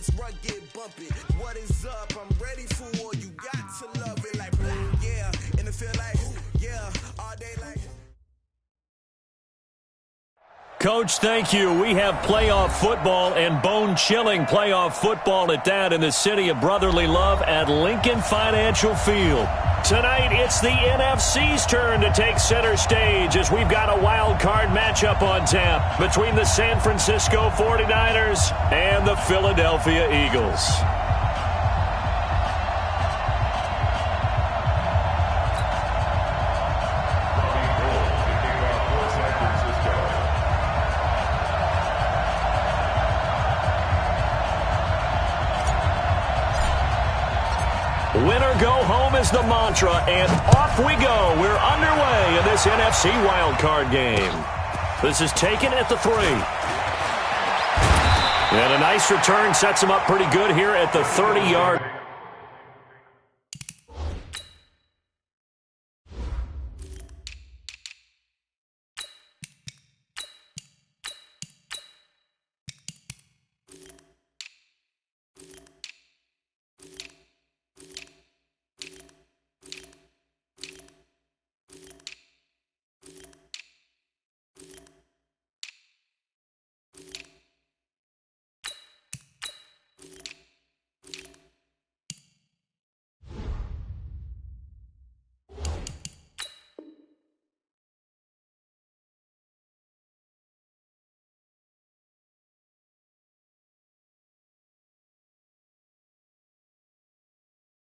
this run get bumpy. What is up? I'm ready for war. You got to love it like black, yeah. And it feel like, yeah, all day like. Coach, thank you. We have playoff football and bone-chilling playoff football at that in the city of brotherly love at Lincoln Financial Field. Tonight, it's the NFC's turn to take center stage as we've got a wild card matchup on tap between the San Francisco 49ers and the Philadelphia Eagles. Winner go home is the mantra, and off we go. We're underway in this NFC wildcard game. This is taken at the 3. And a nice return sets him up pretty good here at the 30-yard.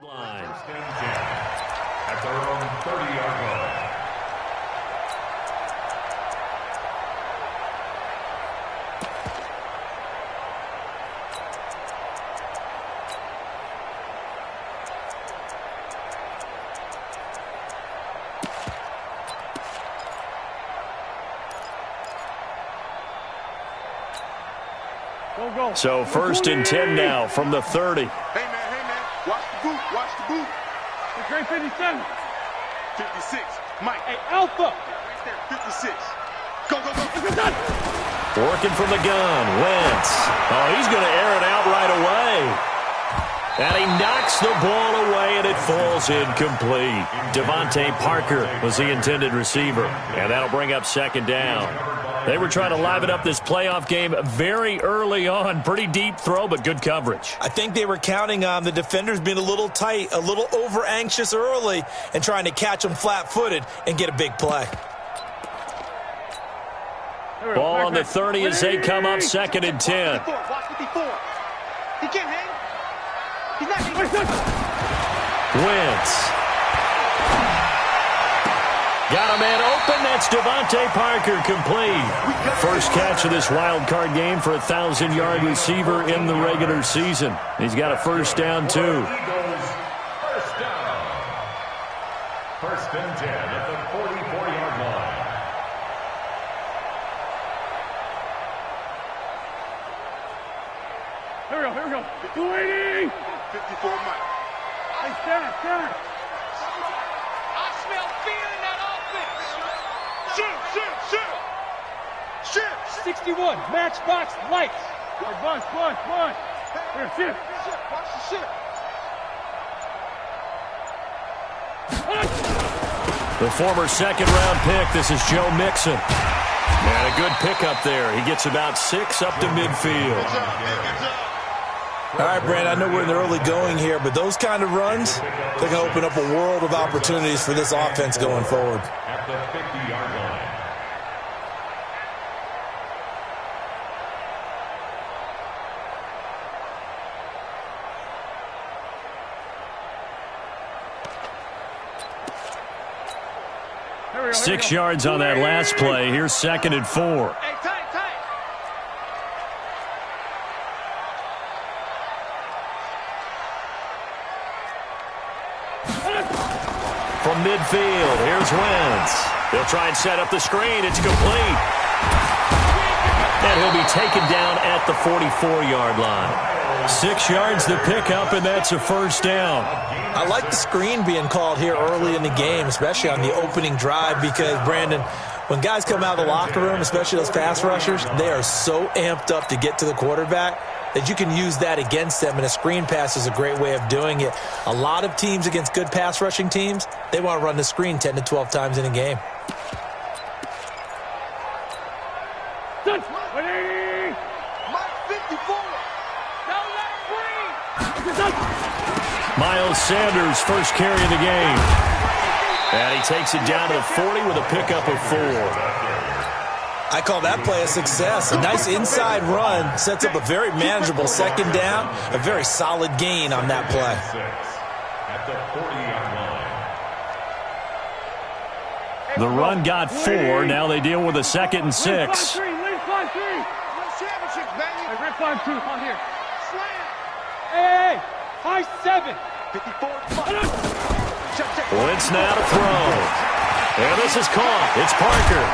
Line. At their own 30-yard line. So 1st and 10 now from the 30. Hey, man. Watch the boot. Watch the boot. The great 57. 56. Mike. Hey, Alpha. Right there. 56. Go. Working from the gun. Wentz. Oh, he's going to air it out right away. And he knocks the ball away, and it falls incomplete. Devontae Parker was the intended receiver. And that'll bring up 2nd down. They were trying to liven up this playoff game very early on. Pretty deep throw, but good coverage. I think they were counting on the defenders being a little tight, a little over-anxious early, and trying to catch them flat-footed and get a big play. Ball on the 30 as they come up 2nd and 10. Watch 54. He can't hang. He's not hanging. Wentz. Got a man open. That's Devontae Parker, complete. First catch of this wild card game for a 1,000-yard receiver in the regular season. He's got a 1st down, too. Eagles, 1st down. 1st and 10 at the 44-yard line. Here we go. 280. 54, Mike. Hey, center. I smell fear in that offense. Shoot. 61. Matchbox lights. Hey, bunch. Here, shoot. Watch the shit. The former 2nd-round pick. This is Joe Mixon. And a good pickup there. He gets about 6 up to midfield. Good job, man. Good job. All right, Brand, I know we're in the early going here, but those kind of runs, they're going to open up a world of opportunities for this offense going forward. At the 50-yard line. Here we go. 6 yards on that last play. Here's 2nd and 4. Hey, tight. From midfield, here's Wentz. They'll try and set up the screen. It's complete. And he'll be taken down at the 44-yard line. 6 yards to pick up, and that's a 1st down. I like the screen being called here early in the game, especially on the opening drive, because, Brandon, When guys come out of the locker room, especially those pass rushers, they are so amped up to get to the quarterback that you can use that against them, and a screen pass is a great way of doing it. A lot of teams against good pass rushing teams, they want to run the screen 10 to 12 times in a game. Miles Sanders, first carry of the game. And he takes it down to the 40 with a pickup of 4. I call that play a success. A nice inside run sets up a very manageable second down, a very solid gain on that play. At the 40-yard line. The run got 4. Now they deal with a 2nd and 6. Hey, high 7. Wentz now to throw. And this is caught. It's Parker.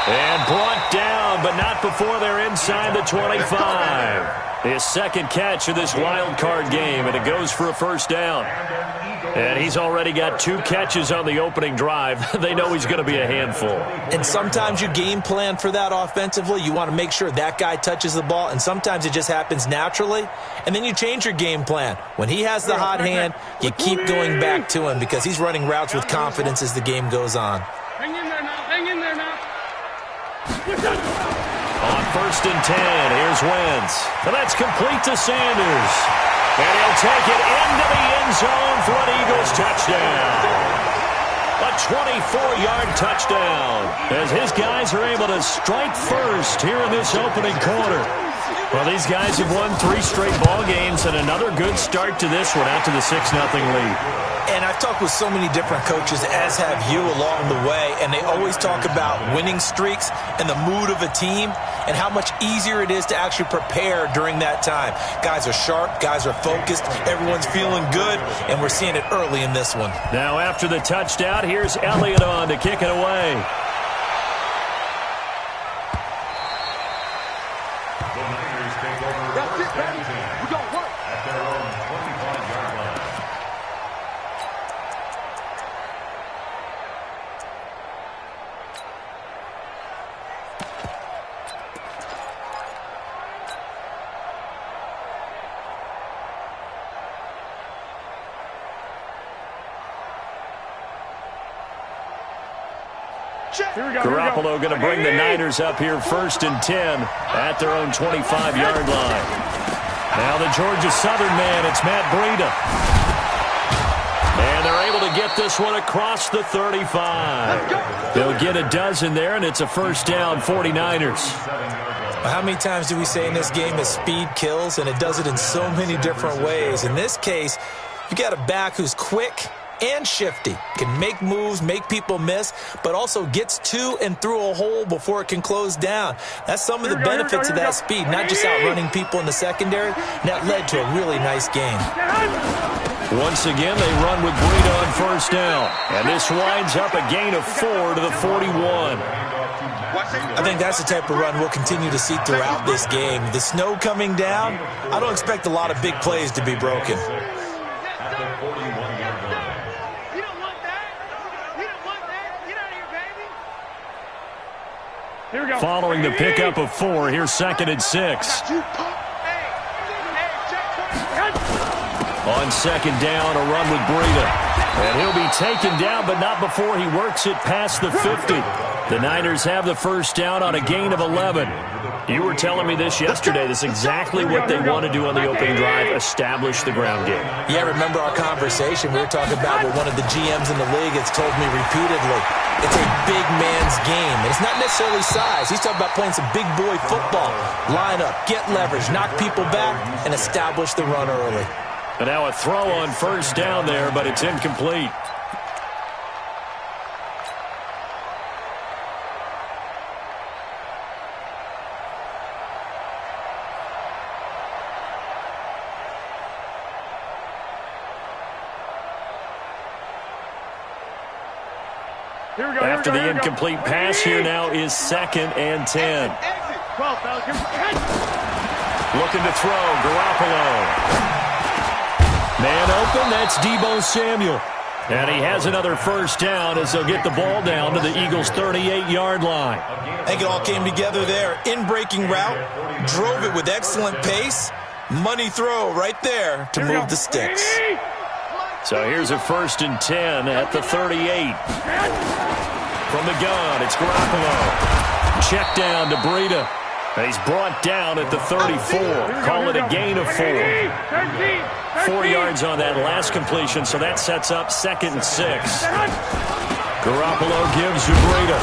And brought down, but not before they're inside the 25. His second catch of this wild card game, and it goes for a first down. And he's already got 2 catches on the opening drive. They know he's going to be a handful. And sometimes you game plan for that offensively. You want to make sure that guy touches the ball, and sometimes it just happens naturally. And then you change your game plan. When he has the hot hand, you keep going back to him because he's running routes with confidence as the game goes on. Hang in there now. Hang in there now. On 1st and 10, here's Wentz. And that's complete to Sanders. And he'll take it into the end zone for an Eagles touchdown. A 24-yard touchdown as his guys are able to strike first here in this opening quarter. Well, these guys have won 3 straight ball games and another good start to this one out to the 6-0 lead. And I've talked with so many different coaches, as have you, along the way, and they always talk about winning streaks and the mood of a team and how much easier it is to actually prepare during that time. Guys are sharp, guys are focused, everyone's feeling good, and we're seeing it early in this one. Now after the touchdown, here's Elliott on to kick it away. The Niners take over. That's it, baby. We got work. At their own 25-yard line. Garoppolo going to bring the Niners up here 1st and 10 at their own 25-yard line. Now the Georgia Southern man, it's Matt Breida. And they're able to get this one across the 35. They'll get a dozen there, and it's a first down, 49ers. How many times do we say in this game that speed kills, and it does it in so many different ways? In this case, you got a back who's quick and shifty, can make moves, make people miss, but also gets to and through a hole before it can close down. That's some of the benefits of that speed, not just outrunning people in the secondary, and that led to a really nice game. Once again, they run with Breida on first down, and this winds up a gain of 4 to the 41. I think that's the type of run we'll continue to see throughout this game. The snow coming down, I don't expect a lot of big plays to be broken. Following the pickup of 4, here's 2nd and 6. On 2nd down, a run with Breida. And he'll be taken down, but not before he works it past the 50. The Niners have the first down on a gain of 11. You were telling me this yesterday. That's exactly what they want to do on the opening drive, establish the ground game. Yeah, remember our conversation. We were talking about what one of the GMs in the league has told me repeatedly. It's a big man's game, and it's not necessarily size. He's talking about playing some big boy football. Line up, get leverage, knock people back, and establish the run early. And now a throw on first down there, but it's incomplete. After the incomplete pass, here now is 2nd and 10. Looking to throw, Garoppolo. Man open, that's Deebo Samuel. And he has another first down as they'll get the ball down to the Eagles' 38-yard line. I think it all came together there. In-breaking route, drove it with excellent pace. Money throw right there to move the sticks. So here's a 1st and 10 at the 38. From the gun, it's Garoppolo. Check down to Breida. He's brought down at the 34. Call it a gain of 4. 4 yards on that last completion, so that sets up 2nd and 6. Garoppolo gives to Breida.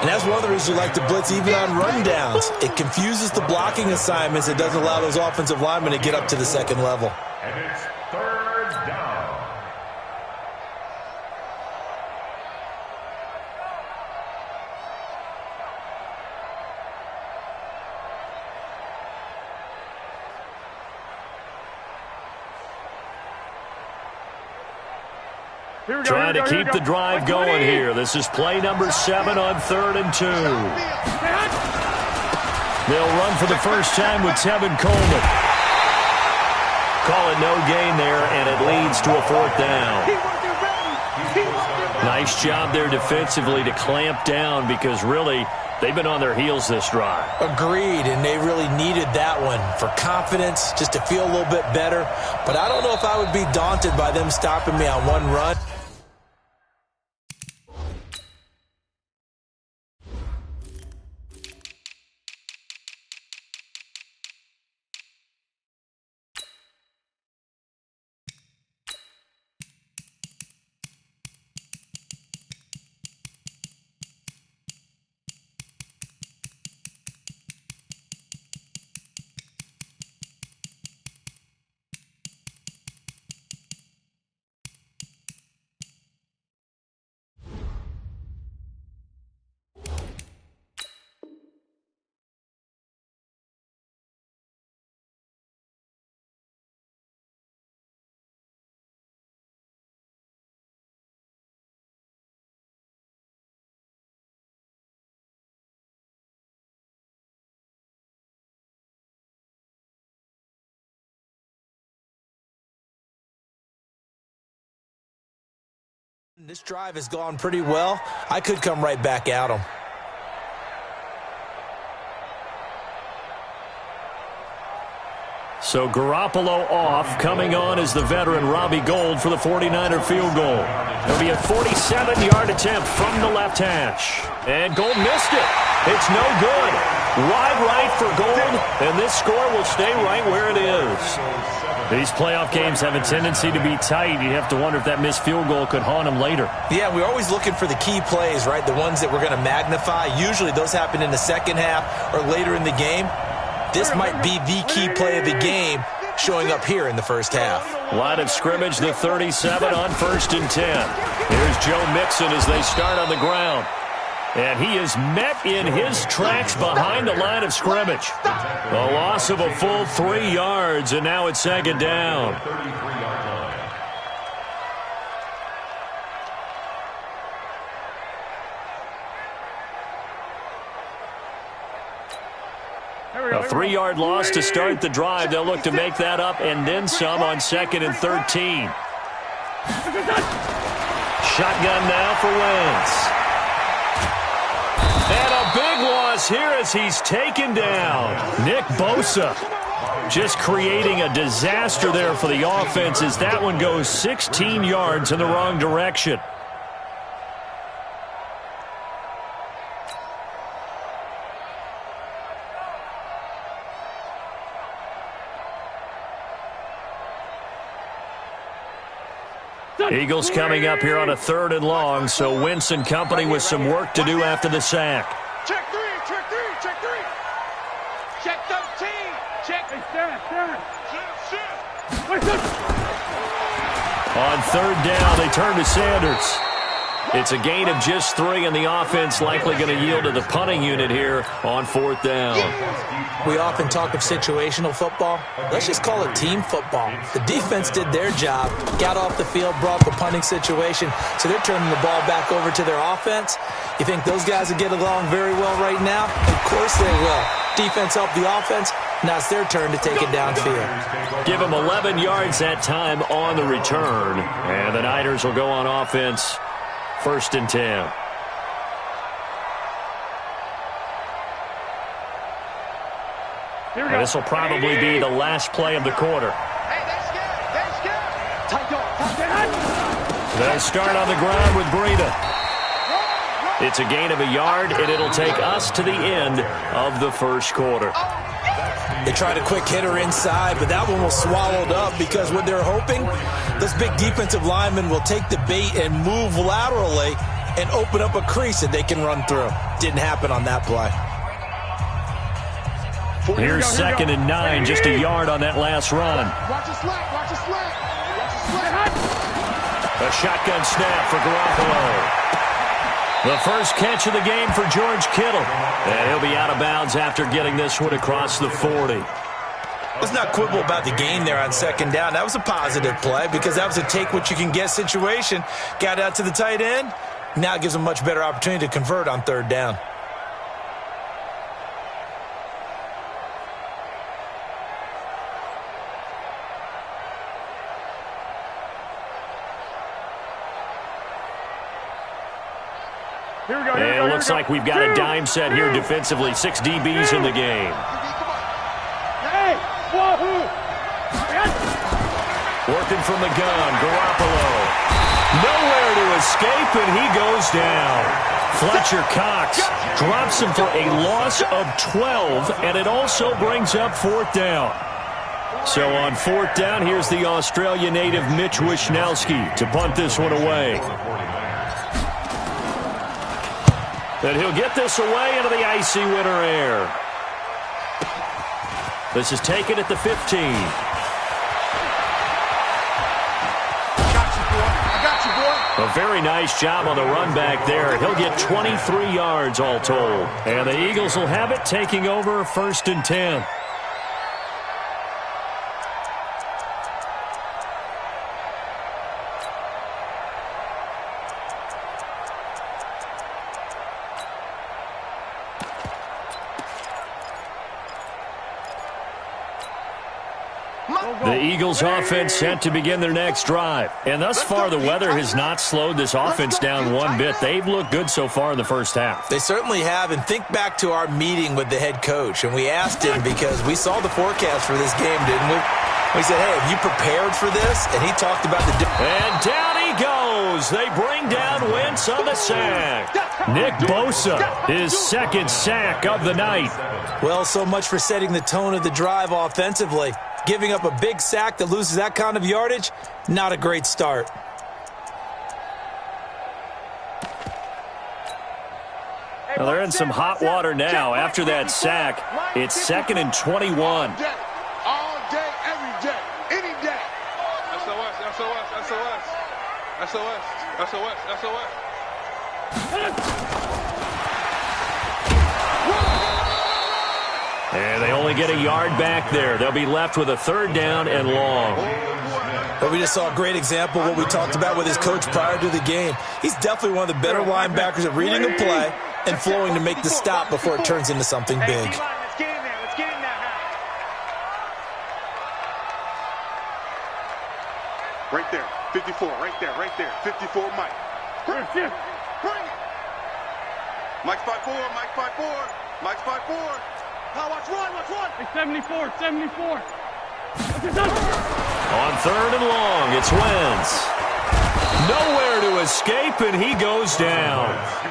And that's one of the reasons you like to blitz even on rundowns. It confuses the blocking assignments. It doesn't allow those offensive linemen to get up to the second level. And it's 3rd down. Trying to keep the drive going here. This is play number 7 on 3rd and 2. They'll run for the first time with Tevin Coleman. Call it no gain there, and it leads to a 4th down. Nice job there defensively to clamp down because really they've been on their heels this drive. Agreed, and they really needed that one for confidence, just to feel a little bit better. But I don't know if I would be daunted by them stopping me on one run. This drive has gone pretty well. I could come right back at him. So Garoppolo off. Coming on is the veteran Robbie Gould for the 49er field goal. It'll be a 47-yard attempt from the left hash. And Gould missed it. It's no good. Wide right for Gould, and this score will stay right where it is. These playoff games have a tendency to be tight. You have to wonder if that missed field goal could haunt them later. Yeah, we're always looking for the key plays, right? The ones that we're going to magnify. Usually those happen in the second half or later in the game. This might be the key play of the game showing up here in the first half. Line of scrimmage, the 37 on 1st and 10. Here's Joe Mixon as they start on the ground. And he is met in his tracks behind the line of scrimmage. A loss of a full 3 yards, and now it's 2nd down. A 3-yard loss to start the drive. They'll look to make that up and then some on 2nd and 13. Shotgun now for Wentz. And a big loss here as he's taken down. Nick Bosa just creating a disaster there for the offense as that one goes 16 yards in the wrong direction. Eagles coming up here on a 3rd and long, so Wentz and company with some work to do after the sack. Check 3, check 3, check 3. Check 13, check. On 3rd down, they turn to Sanders. It's a gain of just 3, and the offense likely going to yield to the punting unit here on 4th down. We often talk of situational football. Let's just call it team football. The defense did their job, got off the field, brought the punting situation, so they're turning the ball back over to their offense. You think those guys will get along very well right now? Of course they will. Defense helped the offense. Now it's their turn to take it downfield. Give them 11 yards that time on the return. And the Niners will go on offense, 1st and 10. And this will probably be the last play of the quarter. They'll start on the ground with Breida. It's a gain of a yard, and it'll take us to the end of the first quarter. They tried a quick hitter inside, but that one was swallowed up because what they're hoping, those big defensive linemen will take the bait and move laterally and open up a crease that they can run through. Didn't happen on that play. Here's 2nd and 9, just a yard on that last run. Watch the slack, watch the slack. Watch the slack. A shotgun snap for Garoppolo. The first catch of the game for George Kittle. And he'll be out of bounds after getting this one across the 40. Let's not quibble about the gain there on 2nd down. That was a positive play because that was a take-what-you-can-get situation. Got out to the tight end. Now it gives them a much better opportunity to convert on 3rd down. And it looks like we've got a dime set here defensively. 6 DBs in the game. Working from the gun, Garoppolo. Nowhere to escape, and he goes down. Fletcher Cox drops him for a loss of 12, and it also brings up 4th down. So on 4th down, here's the Australia native Mitch Wishnowsky to punt this one away. And he'll get this away into the icy winter air. This is taken at the 15. I got you, boy. A very nice job on the run back there. He'll get 23 yards all told. And the Eagles will have it, taking over 1st and 10. The Eagles offense set to begin their next drive. And thus far, the weather has not slowed this offense down one bit. They've looked good so far in the first half. They certainly have. And think back to our meeting with the head coach. And we asked him because we saw the forecast for this game, didn't we? We said, hey, have you prepared for this? And he talked about the... And down he goes. They bring down Wentz on the sack. Nick Bosa, his 2nd sack of the night. Well, so much for setting the tone of the drive offensively. Giving up a big sack that loses that kind of yardage, not a great start. Well, they're in some hot water now. After that sack, it's 2nd and 21. All day, every day, any day. SOS, SOS, SOS. SOS, SOS, SOS. And they only get a yard back there. They'll be left with a 3rd down and long. But we just saw a great example of what we talked about with his coach prior to the game. He's definitely one of the better linebackers at reading a play and flowing to make the stop before it turns into something big. Let's get in there. Let's get in there. Right there, 54, right there, 54, Mike. Bring it. Mike's 5'4", Mike's 5'4", Mike's 5'4". Now watch one. Hey, 74. On 3rd and long, it's Wentz. Nowhere to escape, and he goes down.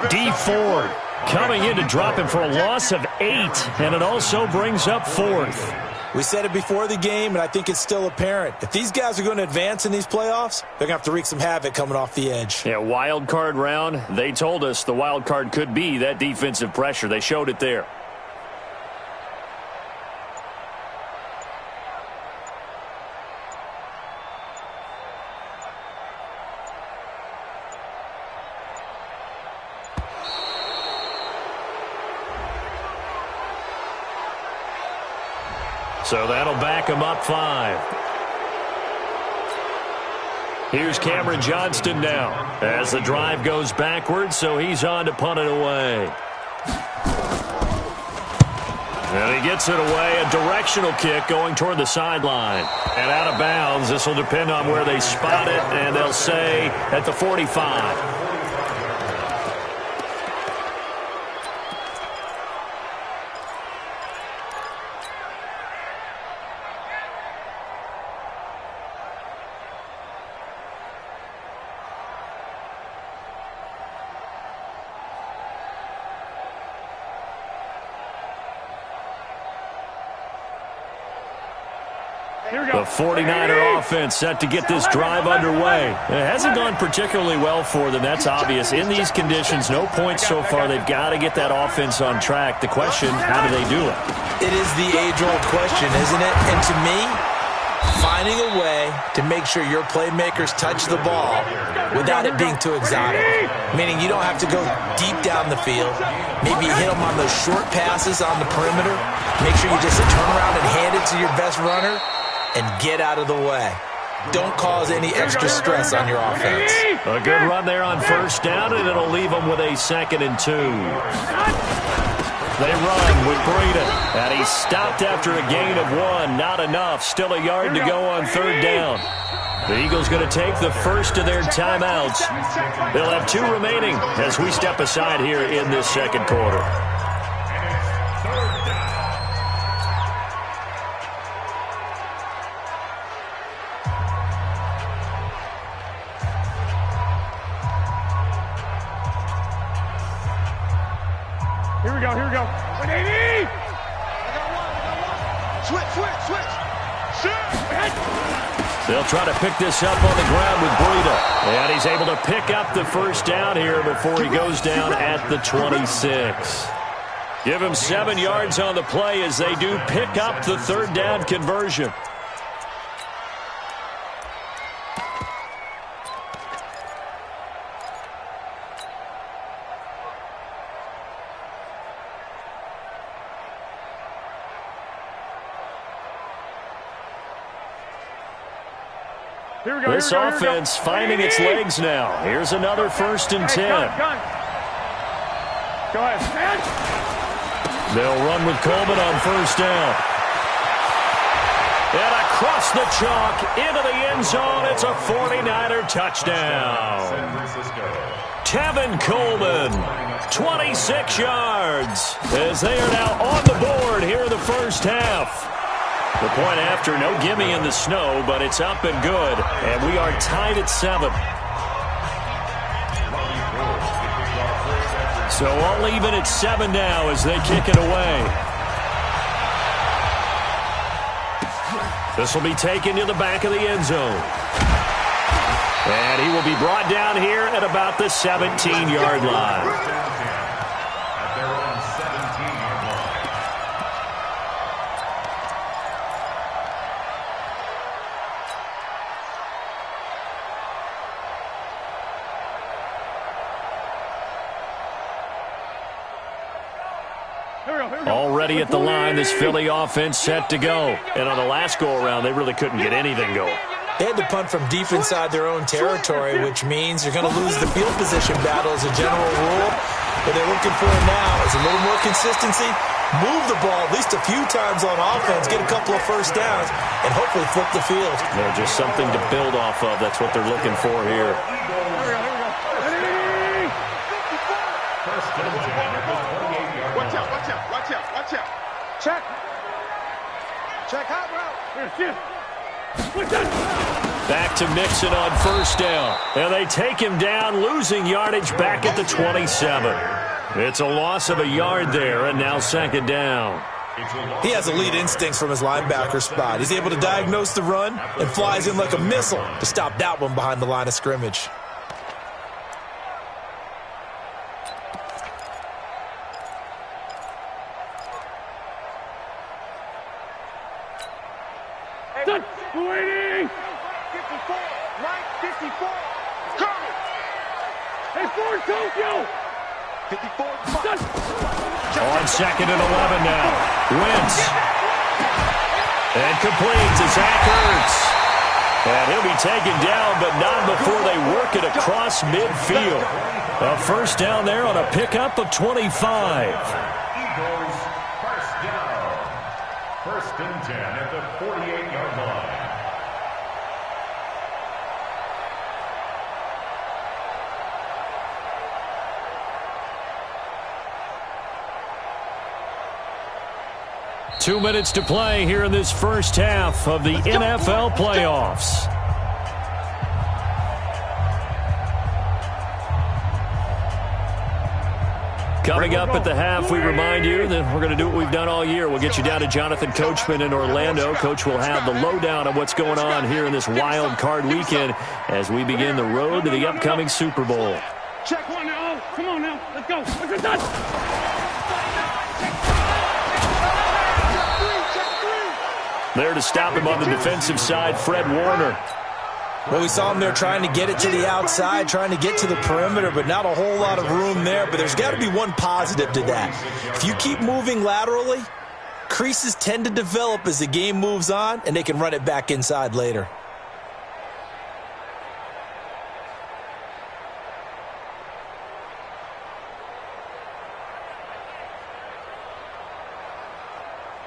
D Ford coming in to drop him for a loss of 8, and it also brings up 4th. We said it before the game, and I think it's still apparent. If these guys are going to advance in these playoffs, they're going to have to wreak some havoc coming off the edge. Yeah, wild card round. They told us the wild card could be that defensive pressure. They showed it there. So that'll back him up 5. Here's Cameron Johnston now as the drive goes backwards, so he's on to punt it away. And he gets it away, a directional kick going toward the sideline. And out of bounds, this will depend on where they spot it, and they'll say at the 45. The 49er offense set to get this drive underway. It hasn't gone particularly well for them. That's obvious. In these conditions, no points so far. They've got to get that offense on track. The question, how do they do it? It is the age-old question, isn't it? And to me, finding a way to make sure your playmakers touch the ball without it being too exotic. Meaning you don't have to go deep down the field. Maybe you hit them on those short passes on the perimeter. Make sure you just turn around and hand it to your best runner and get out of the way. Don't cause any extra stress on your offense. A good run there on first down, and it'll leave them with a 2nd and 2. They run with Breida, and he's stopped after a gain of 1. Not enough. Still a yard to go on 3rd down. The Eagles going to take the first of their timeouts. They'll have 2 remaining as we step aside here in this 2nd quarter. Here we go. 180! Switch. They'll try to pick this up on the ground with Breida. And he's able to pick up the first down here before he goes down at the 26. Give him 7 yards on the play as they do pick up the 3rd down conversion. This offense finding its legs now. Here's another 1st and 10. Go ahead, man. They'll run with Coleman on 1st down. And across the chalk into the end zone. It's a 49er touchdown. Tevin Coleman, 26 yards, as they are now on the board here in the first half. The point after, no gimme in the snow, but it's up and good, and we are tied at 7. So all even at 7 now as they kick it away. This will be taken to the back of the end zone. And he will be brought down here at about the 17-yard line. Already at the line, this Philly offense set to go. And on the last go-around, they really couldn't get anything going. They had to punt from deep inside their own territory, which means you're going to lose the field position battle as a general rule. What they're looking for now is a little more consistency, move the ball at least a few times on offense, get a couple of first downs, and hopefully flip the field. They're just something to build off of. That's what they're looking for here. Watch out. Check hot route. Back to Mixon on first down. And they take him down, losing yardage back at the 27. It's a loss of a yard there, and now 2nd down. He has elite instincts from his linebacker spot. He's able to diagnose the run and flies in like a missile to stop that one behind the line of scrimmage. Waiting! 54, right, 54, coming! Hey, Ford, Tokyo! 54, on 2nd and 11 now. Wentz. And complete to Zach Ertz. And he'll be taken down, but not before they work it across midfield. A first down there on a pickup of 25. Eagles first down. First and 10 at the 48-yard line. Two minutes to play here in this first half of the NFL playoffs. Coming up at the half, we remind you that we're going to do what we've done all year. We'll get you down to Jonathan Coachman in Orlando. Coach will have the lowdown of what's going on here in this wild card weekend as we begin the road to the upcoming Super Bowl. Check one now. Come on now. Let's go. Let's go. There to stop him on the defensive side, Fred Warner. Well, we saw him there trying to get it to the outside, trying to get to the perimeter, but not a whole lot of room there. But there's got to be one positive to that. If you keep moving laterally, creases tend to develop as the game moves on, and they can run it back inside later.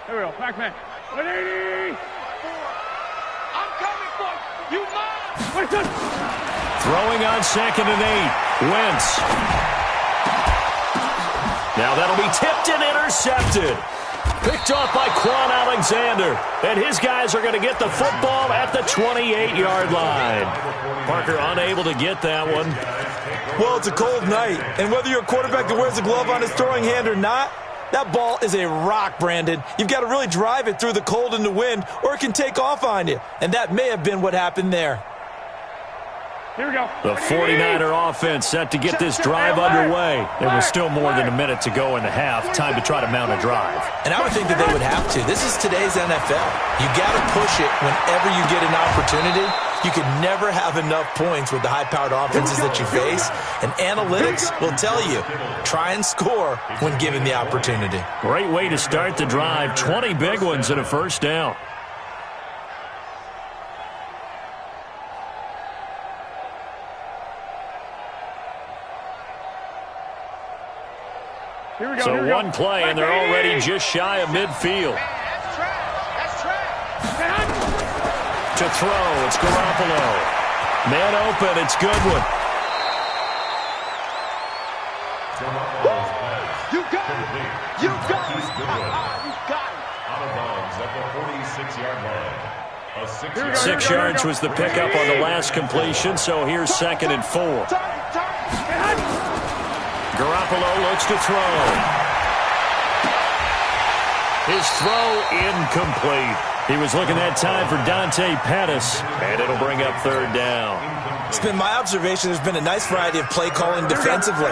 Here we go. Back man. 180. I'm coming for you. You mine. Throwing on 2nd and 8. Wentz. Now that'll be tipped and intercepted. Picked off by Quan Alexander. And his guys are going to get the football at the 28-yard line. Parker unable to get that one. Well, it's a cold night, and whether you're a quarterback that wears a glove on his throwing hand or not, that ball is a rock, Brandon. You've got to really drive it through the cold and the wind, or it can take off on you. And that may have been what happened there. Here we go. The 49er offense set to get this drive underway. There was still more than a minute to go in the half. Time to try to mount a drive. And I would think that they would have to. This is today's NFL. You got to push it whenever you get an opportunity. You can never have enough points with the high-powered offenses that you face. And analytics will tell you, try and score when given the opportunity. Great way to start the drive. 20 big ones and a first down. So one play, and they're already just shy of midfield. That's trash. To throw, it's Garoppolo. Man open, it's Goodwin. You got it. You got it. You got it. Out of bounds at the 46-yard line. A 6 yards was the pickup on the last completion, so here's 2nd and 4. Garoppolo looks to throw. His throw incomplete. He was looking that time for Dante Pettis, and it'll bring up 3rd down. It's been my observation there's been a nice variety of play calling defensively.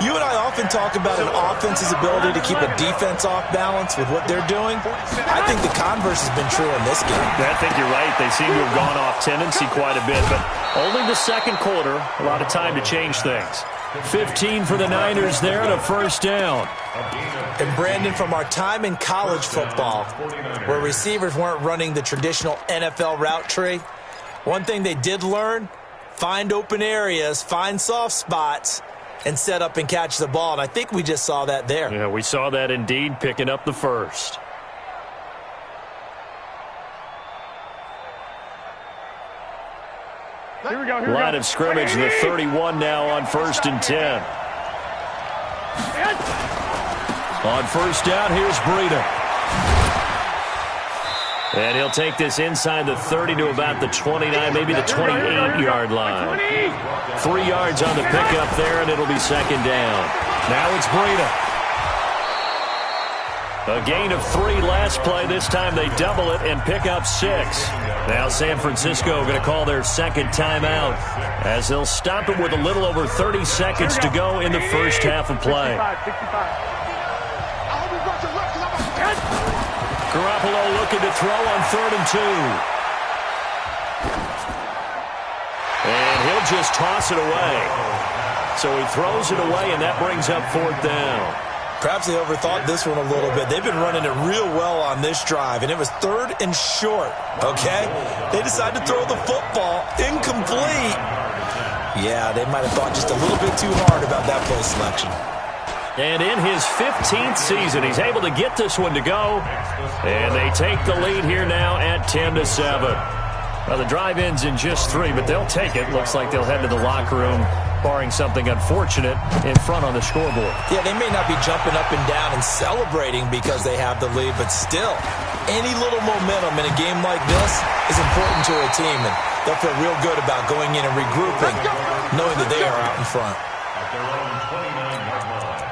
You and I often talk about an offense's ability to keep a defense off balance with what they're doing. I think the converse has been true in this game. I think you're right. They seem to have gone off tendency quite a bit, but only the second quarter, a lot of time to change things. 15 for the Niners there and a first down. And Brandon, from our time in college football, where receivers weren't running the traditional NFL route tree, one thing they did learn, find open areas, find soft spots, and set up and catch the ball. And I think we just saw that there. Yeah, we saw that indeed, picking up the first. Here we go. Line of scrimmage, the 31 now on 1st and 10. On first down, here's Breida. And he'll take this inside the 30 to about the 29, maybe the 28-yard line. 3 yards on the pickup there, and it'll be 2nd down. Now it's Breida. A gain of 3 last play. This time they double it and pick up 6. Now San Francisco going to call their 2nd timeout as they'll stop it with a little over 30 seconds to go in the first half of play. Garoppolo looking to throw on 3rd and 2. And he'll just toss it away. So he throws it away, and that brings up 4th down. Perhaps they overthought this one a little bit. They've been running it real well on this drive, and it was 3rd and short, okay? They decided to throw the football incomplete. Yeah, they might have thought just a little bit too hard about that play selection. And in his 15th season, he's able to get this one to go. And they take the lead here now at 10-7. Well, the drive ends in just 3, but they'll take it. Looks like they'll head to the locker room, barring something unfortunate, in front on the scoreboard. Yeah, they may not be jumping up and down and celebrating because they have the lead, but still, any little momentum in a game like this is important to a team, and they'll feel real good about going in and regrouping, knowing that they are out in front. At their own 29-yard line.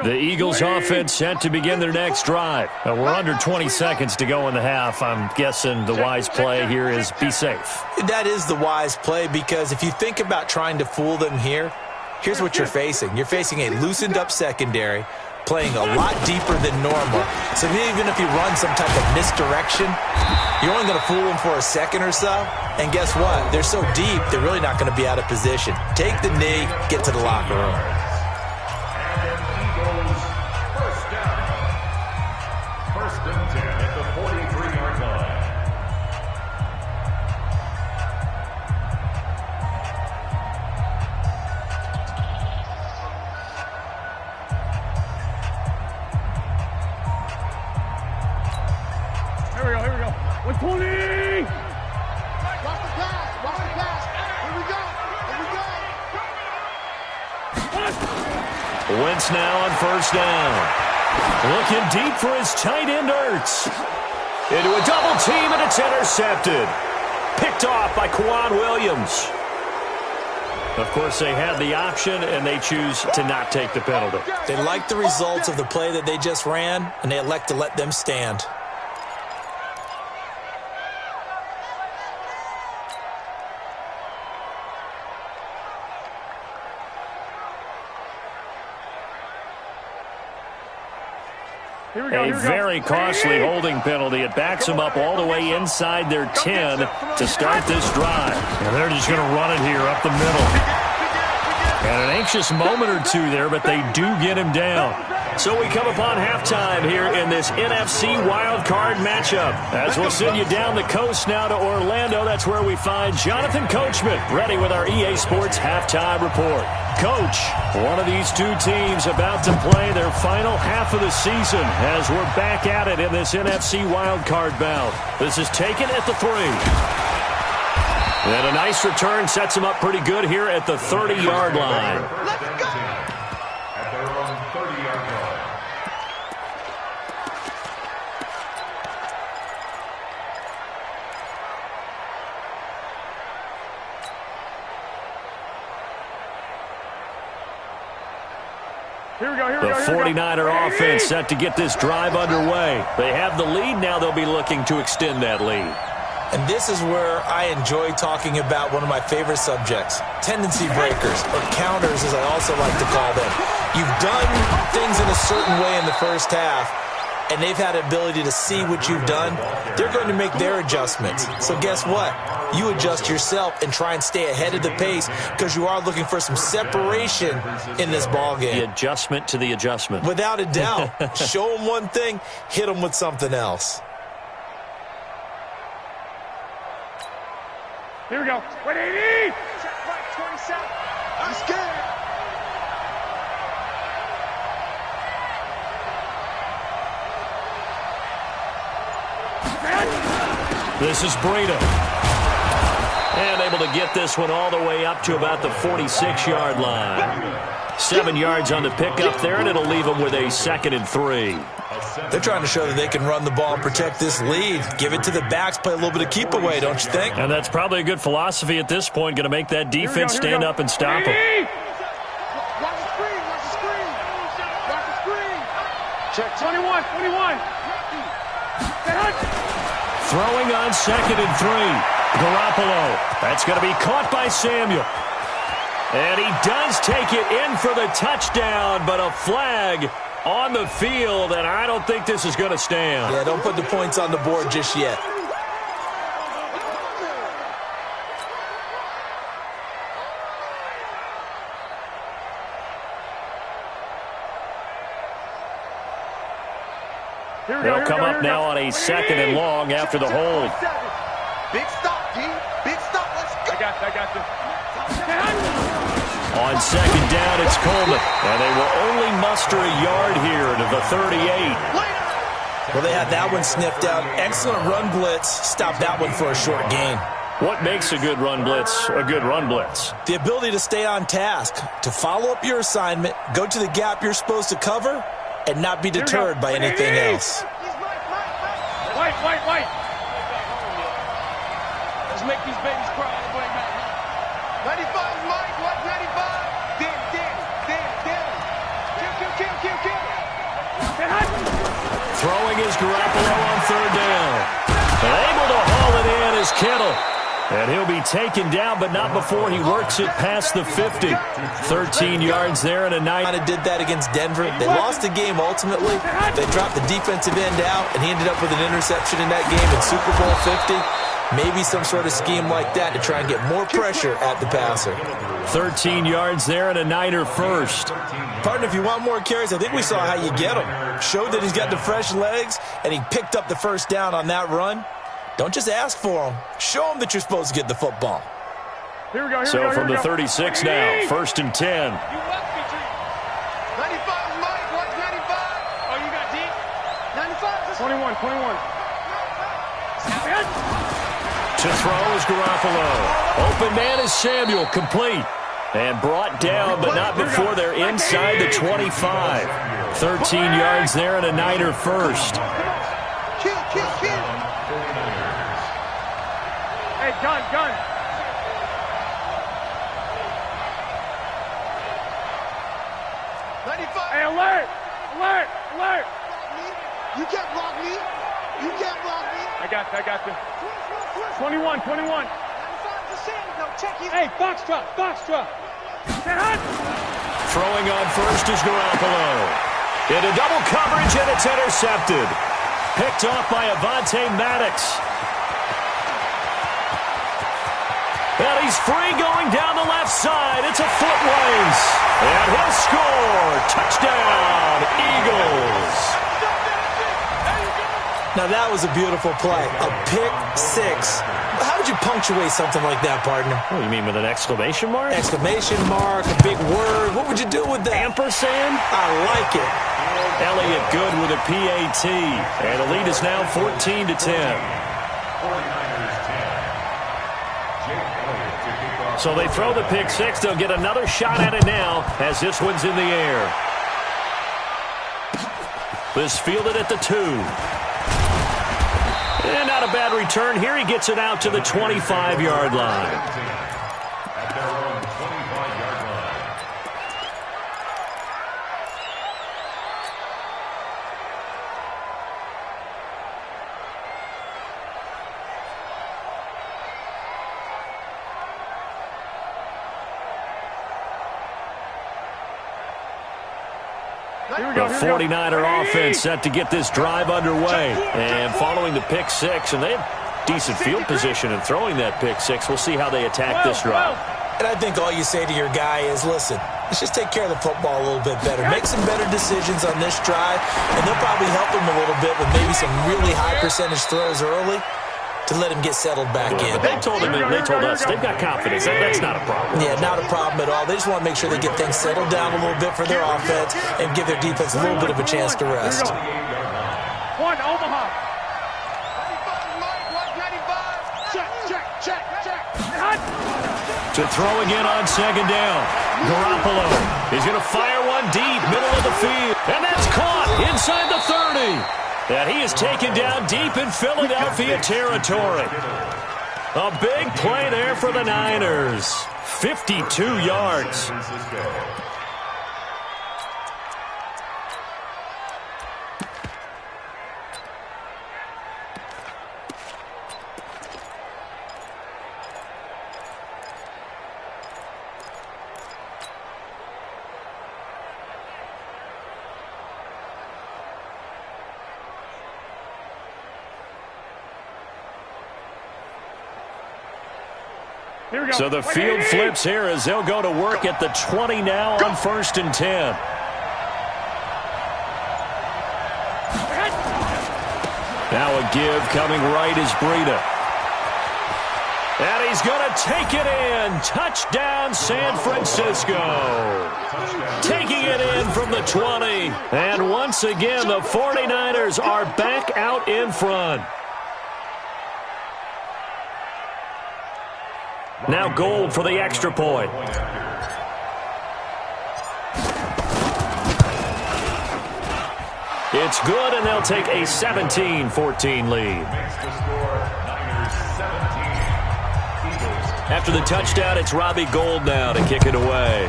The Eagles offense set to begin their next drive. We're under 20 seconds to go in the half. I'm guessing the wise play here is be safe. That is the wise play, because if you think about trying to fool them here, here's what you're facing. You're facing a loosened up secondary, playing a lot deeper than normal. So even if you run some type of misdirection, you're only going to fool them for a second or so. And guess what? They're so deep, they're really not going to be out of position. Take the knee, get to the locker room. First and 10 at the 43-yard line. Here we go. 120! Watch the pass. Here we go. Wentz now on first down. Looking deep for his tight end, Ertz. Into a double team, and it's intercepted. Picked off by Kwan Williams. Of course, they had the option, and they choose to not take the penalty. They like the results of the play that they just ran, and they elect to let them stand. A very costly holding penalty. It backs them up all the way inside their 10 to start this drive. And they're just going to run it here up the middle. And an anxious moment or two there, but they do get him down. So we come upon halftime here in this NFC wildcard matchup. As we'll send you down the coast now to Orlando, that's where we find Jonathan Coachman ready with our EA Sports halftime report. Coach, one of these two teams about to play their final half of the season as we're back at it in this NFC wildcard bout. This is taken at the 3. And a nice return sets them up pretty good here at the 30-yard line. Let's go! At their own 30-yard line. The 49er offense set to get this drive underway. They have the lead now. They'll be looking to extend that lead. And this is where I enjoy talking about one of my favorite subjects, tendency breakers, or counters as I also like to call them. You've done things in a certain way in the first half, and they've had the ability to see what you've done. They're going to make their adjustments. So guess what? You adjust yourself and try and stay ahead of the pace because you are looking for some separation in this ball game. The adjustment to the adjustment. Without a doubt. Show them one thing, hit them with something else. Here we go. 180! Check right, 27. I'm scared. This is Breida. And able to get this one all the way up to about the 46-yard line. 7 yards on the pickup there, and it'll leave them with a 2nd and 3. They're trying to show that they can run the ball and protect this lead. Give it to the backs, play a little bit of keep away, don't you think? And that's probably a good philosophy at this point, going to make that defense stand up and stop them. Watch the screen, watch the screen. Watch the screen. Check 21. Throwing on 2nd and 3. Garoppolo. That's going to be caught by Samuel. And he does take it in for the touchdown, but a flag on the field, and I don't think this is going to stand. Yeah, don't put the points on the board just yet. They'll come up now on a 2nd and long after the hold. Big stop, D. Big stop. Let's go. I got you. On 2nd down, it's Coleman. And they will only muster a yard here to the 38. Well, they had that one sniffed out. Excellent run blitz. Stop that one for a short gain. What makes a good run blitz a good run blitz? The ability to stay on task, to follow up your assignment, go to the gap you're supposed to cover, and not be deterred by anything else. White. Let's make these babies cry all the way back. 95, Mike. What? 95. Kill. Throwing is Garoppolo on 3rd down. And able to haul it in is Kittle. And he'll be taken down, but not before he works it past the 50. 13 yards there and a 9. Did that against Denver. They lost the game ultimately. They dropped the defensive end out, and he ended up with an interception in that game in Super Bowl 50. Maybe some sort of scheme like that to try and get more pressure at the passer. 13 yards there and a Niner first. Partner, if you want more carries, I think we saw how you get them. Showed that he's got the fresh legs, and he picked up the first down on that run. Don't just ask for them. Show them that you're supposed to get the football. Here we go. So from the 36 now, 1st and 10. 95, Mike. What? 95. Oh, you got deep? 95. 21. To throw is Garoppolo. Open man is Samuel, complete. And brought down, but not before they're inside the 25. 13 yards there and a Niner first. Kill. Hey, gun. Hey, alert! You can't block me. I got you. 21. Hey, Foxtrot. Throwing on first is Garoppolo. Into double coverage, and it's intercepted. Picked off by Avonte Maddox. And he's free going down the left side. It's a foot race. And he'll score. Touchdown, Eagles. Now, that was a beautiful play. A pick six. How would you punctuate something like that, partner? What do you mean, with an exclamation mark? Exclamation mark, a big word. What would you do with that? Ampersand? I like it. Elliott good with a PAT. And the lead is now 14-10. So they throw the pick six. They'll get another shot at it now as this one's in the air. This fielded at the 2. And not a bad return here. He gets it out to the 25-yard line. At their own 25-yard line. The 49er offense set to get this drive underway. And following the pick six, and they have decent field position in throwing that pick six. We'll see how they attack this drive. And I think all you say to your guy is, listen, let's just take care of the football a little bit better. Make some better decisions on this drive, and they'll probably help him a little bit with maybe some really high percentage throws early to let him get settled back in. But they told us they've got confidence. That's not a problem. Yeah, not a problem at all. They just want to make sure they get things settled down a little bit for their offense and give their defense a little bit of a chance to rest. One, Omaha. Check. To throw again on second down. Garoppolo is going to fire one deep, middle of the field. And that's caught inside the 30. And he is taken down deep in Philadelphia territory. A big play there for the Niners. 52 yards. So the field flips here as they'll go to work at the 20 now on 1st and 10. Now a give coming right is Breida. And he's going to take it in. Touchdown, San Francisco. Taking it in from the 20. And once again, the 49ers are back out in front. Now Gold for the extra point. It's good, and they'll take a 17-14 lead. After the touchdown, it's Robbie Gould now to kick it away.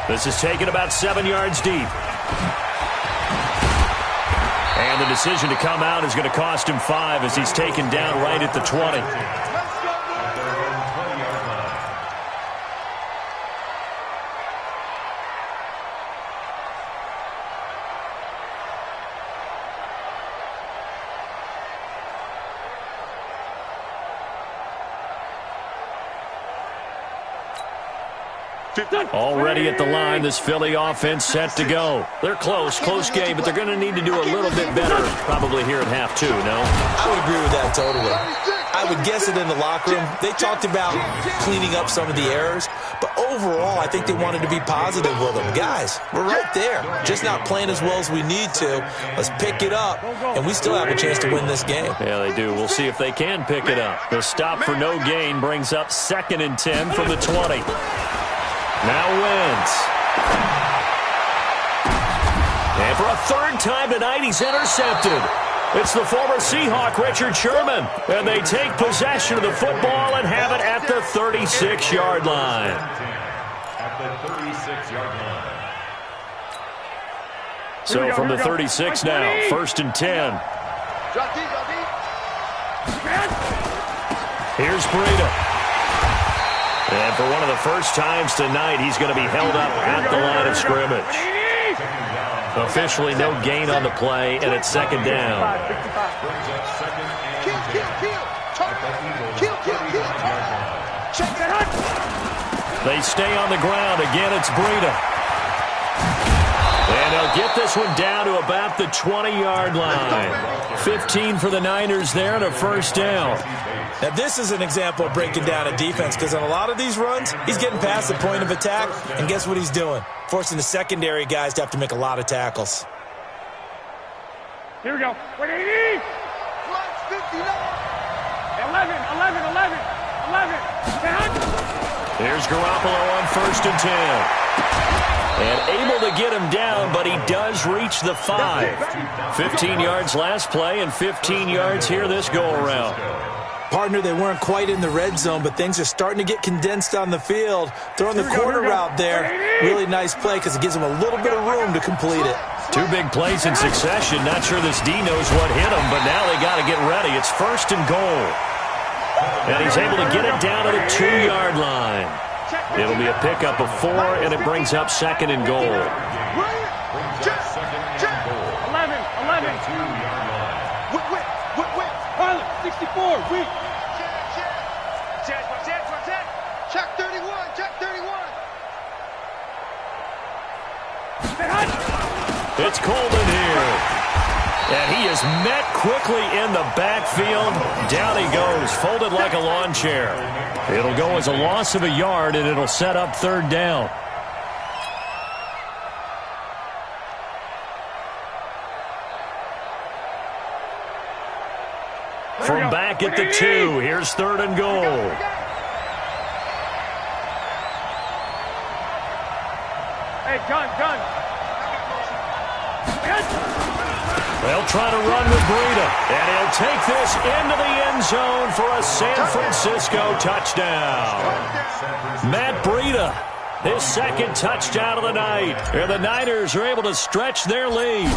This is taken about 7 yards deep. And the decision to come out is going to cost him 5 as he's taken down right at the 20. Already at the line, this Philly offense set to go. They're close game, but they're going to need to do a little bit better probably here at half 2, no? I would agree with that totally. I would guess it in the locker room. They talked about cleaning up some of the errors, but overall, I think they wanted to be positive with them. Guys, we're right there. Just not playing as well as we need to. Let's pick it up, and we still have a chance to win this game. Yeah, they do. We'll see if they can pick it up. The stop for no gain brings up 2nd and 10 from the 20. Now Wentz. And for a 3rd time tonight, he's intercepted. It's the former Seahawk, Richard Sherman. And they take possession of the football and have it at the 36-yard line. At the 36-yard line. So from the 36 now, 1st and 10. Here's Breida. And for one of the first times tonight, he's going to be held up at the line of scrimmage. Officially no gain on the play, and it's 2nd down. They stay on the ground. Again, it's Breida. And they'll get this one down to about the 20-yard line. 15 for the Niners there and a 1st down. Now, this is an example of breaking down a defense because on a lot of these runs, he's getting past the point of attack, and guess what he's doing? Forcing the secondary guys to have to make a lot of tackles. Here we go. 180. 11. Here's Garoppolo on 1st and 10. And able to get him down, but he does reach the 5. 15 yards last play and 15 yards here this go-around. Partner, they weren't quite in the red zone, but things are starting to get condensed on the field. Throwing the corner route there, really nice play because it gives him a little bit of room to complete it. 2 big plays in succession. Not sure this D knows what hit him, but now they got to get ready. It's 1st and goal. And he's able to get it down to the 2-yard line. It'll be a pickup of 4, and it brings up 2nd and goal. 11. 64. Weak. Check 31. Check 31. It's Coleman here. And he is met quickly in the backfield. Down he goes, folded like a lawn chair. It'll go as a loss of a yard, and it'll set up 3rd down. From back at the 2, here's 3rd and goal. Hey, gun. They'll try to run with Breida, and he'll take this into the end zone for a San Francisco touchdown. Matt Breida, his 2nd touchdown of the night, and the Niners are able to stretch their lead.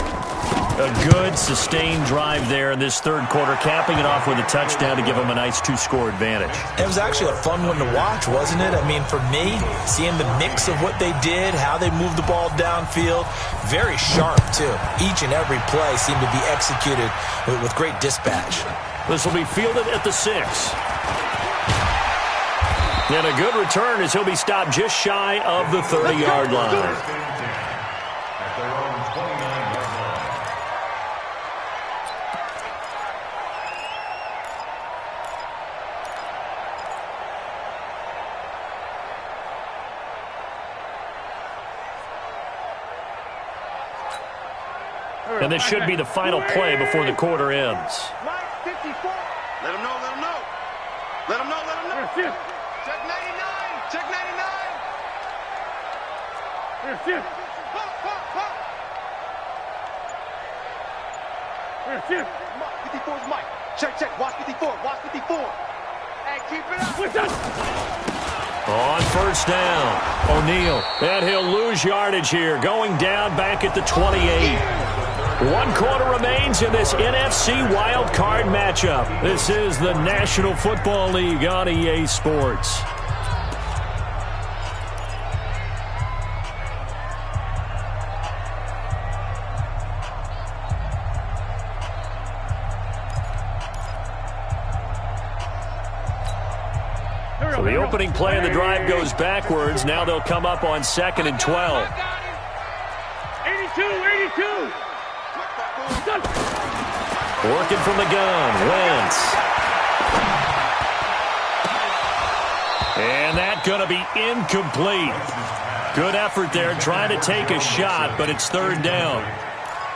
A good, sustained drive there in this 3rd quarter, capping it off with a touchdown to give them a nice 2-score advantage. It was actually a fun one to watch, wasn't it? I mean, for me, seeing the mix of what they did, how they moved the ball downfield, very sharp, too. Each and every play seemed to be executed with great dispatch. This will be fielded at the 6. And a good return as he'll be stopped just shy of the 30-yard line. And this should be the final play before the quarter ends. Mike, 54. Let him know, let him know. Let him know, let him know. Check 99. Check 99. Pop, pop, pop. 54 is Mike. Check, check. Watch 54. Watch 54. Hey, keep it up. On first down, O'Neal. And he'll lose yardage here, going down back at the 28. 1 quarter remains in this NFC wild card matchup. This is the National Football League on EA Sports. So the opening play of the drive goes backwards. Now they'll come up on 2nd and 12. 82. Working from the gun, Wentz. And that's going to be incomplete. Good effort there, trying to take a shot, but it's 3rd down.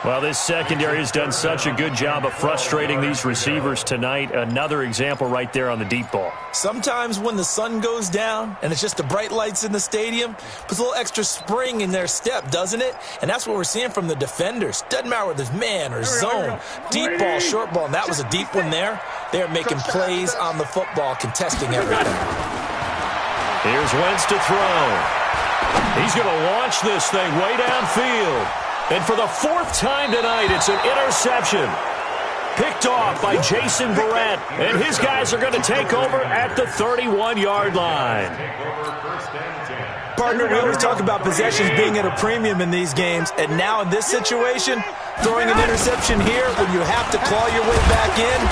Well, this secondary has done such a good job of frustrating these receivers tonight. Another example right there on the deep ball. Sometimes when the sun goes down and it's just the bright lights in the stadium, puts a little extra spring in their step, doesn't it? And that's what we're seeing from the defenders. Doesn't matter whether it's man or zone, deep ball, short ball, and that was a deep one there. They're making plays on the football, contesting everything. Here's Wentz to throw. He's going to launch this thing way downfield. And for the 4th time tonight, it's an interception. Picked off by Jason Verrett. And his guys are going to take over at the 31-yard line. Partner, we always talk about possessions being at a premium in these games. And now in this situation, throwing an interception here when you have to claw your way back in,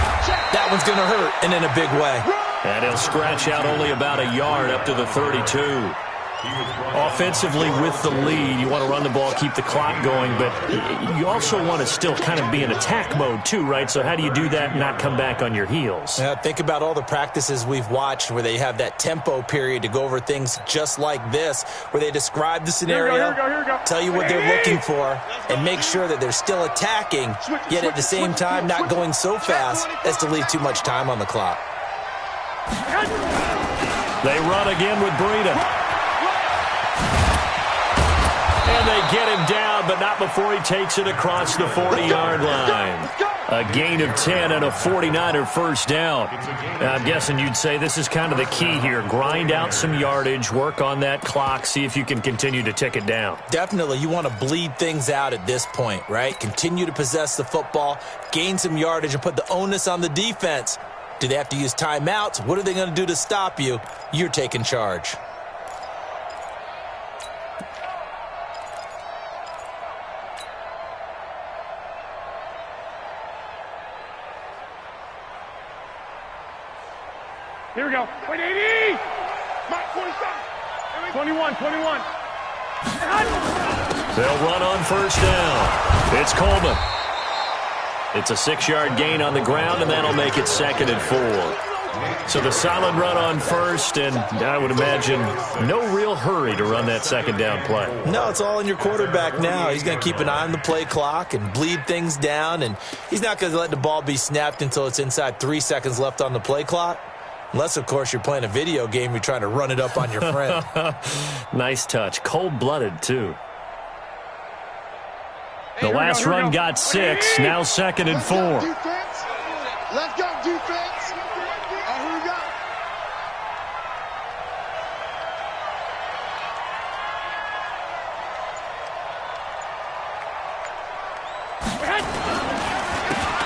that one's going to hurt, and in a big way. And he'll scratch out only about a yard up to the 32. Offensively with the lead, you want to run the ball, keep the clock going, but you also want to still kind of be in attack mode too, right? So how do you do that and not come back on your heels? Yeah, think about all the practices we've watched where they have that tempo period to go over things just like this, where they describe the scenario, Here we go. tell you what they're looking for, and make sure that they're still attacking, yet at the same time not going so fast as to leave too much time on the clock. They run again with Breida. And they get him down, but not before he takes it across the 40-yard line. A gain of 10 and a 49er first down. Now, I'm guessing you'd say this is kind of the key here. Grind out some yardage, work on that clock, see if you can continue to tick it down. Definitely. You want to bleed things out at this point, right? Continue to possess the football, gain some yardage, and put the onus on the defense. Do they have to use timeouts? What are they going to do to stop you? You're taking charge. Here we go. 80. Mike, 47. 21. They'll run on first down. It's Coleman. It's a 6-yard gain on the ground, and that'll make it 2nd and 4. So the solid run on first, and I would imagine no real hurry to run that 2nd down play. No, it's all in your quarterback now. He's going to keep an eye on the play clock and bleed things down, and he's not going to let the ball be snapped until it's inside 3 seconds left on the play clock. Unless, of course, you're playing a video game, you're trying to run it up on your friend. Nice touch. Cold-blooded, too. The last run got 6. Now 2nd and 4. Let's go, defense. Who we got?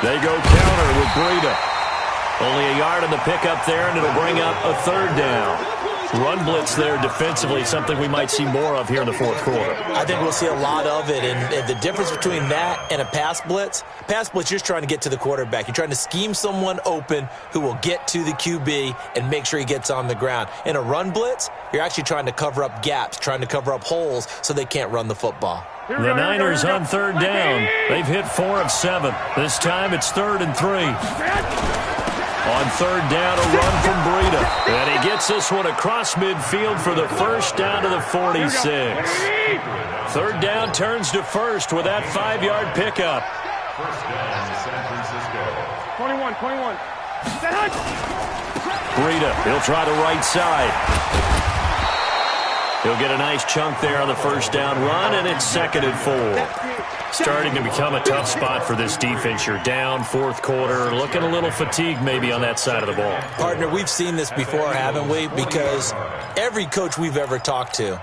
They go counter with Breida. Only a yard on the pickup there, and it'll bring up a 3rd down. Run blitz there defensively, something we might see more of here in the 4th quarter. I think we'll see a lot of it, and the difference between that and a pass blitz, you're just trying to get to the quarterback. You're trying to scheme someone open who will get to the QB and make sure he gets on the ground. In a run blitz, you're actually trying to cover up gaps, trying to cover up holes so they can't run the football. The Niners on 3rd down. They've hit 4 of 7. This time it's 3rd and 3. On 3rd down, a run from Breida. And he gets this one across midfield for the first down to the 46. 3rd down turns to 1st with that 5-yard pickup. First down, San Francisco. 21. Breida, he'll try the right side. He'll get a nice chunk there on the first down run, and it's 2nd and 4. Starting to become a tough spot for this defense. You're down, fourth quarter, looking a little fatigued maybe on that side of the ball. Partner, we've seen this before, haven't we? Because every coach we've ever talked to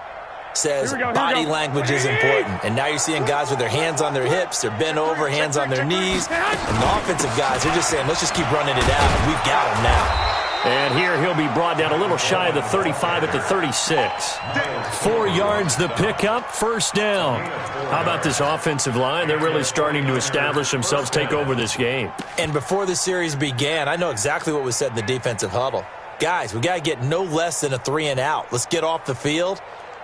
says body language is important. And now you're seeing guys with their hands on their hips, they're bent over, hands on their knees. And the offensive guys, they're just saying, let's just keep running it out, and we've got them now. And here he'll be brought down a little shy of the 35 at the 36. 4 yards the pickup, first down. How about this offensive line? They're really starting to establish themselves, take over this game. And before the series began, I know exactly what was said in the defensive huddle. Guys, we got to get no less than a 3 and out. Let's get off the field.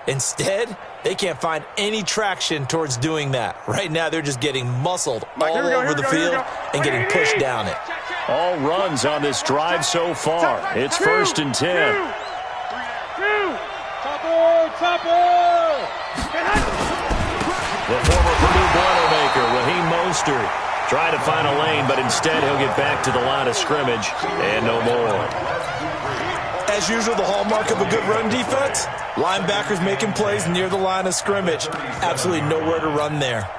Instead, they can't find any traction towards doing that. Right now, they're just getting muscled all over the field and getting pushed down it. All runs on this drive so far. It's 1st and 10. The former Purdue Boilermaker, Raheem Mostert, trying to find a lane, but instead he'll get back to the line of scrimmage and no more. As usual, the hallmark of a good run defense, linebackers making plays near the line of scrimmage. Absolutely nowhere to run there.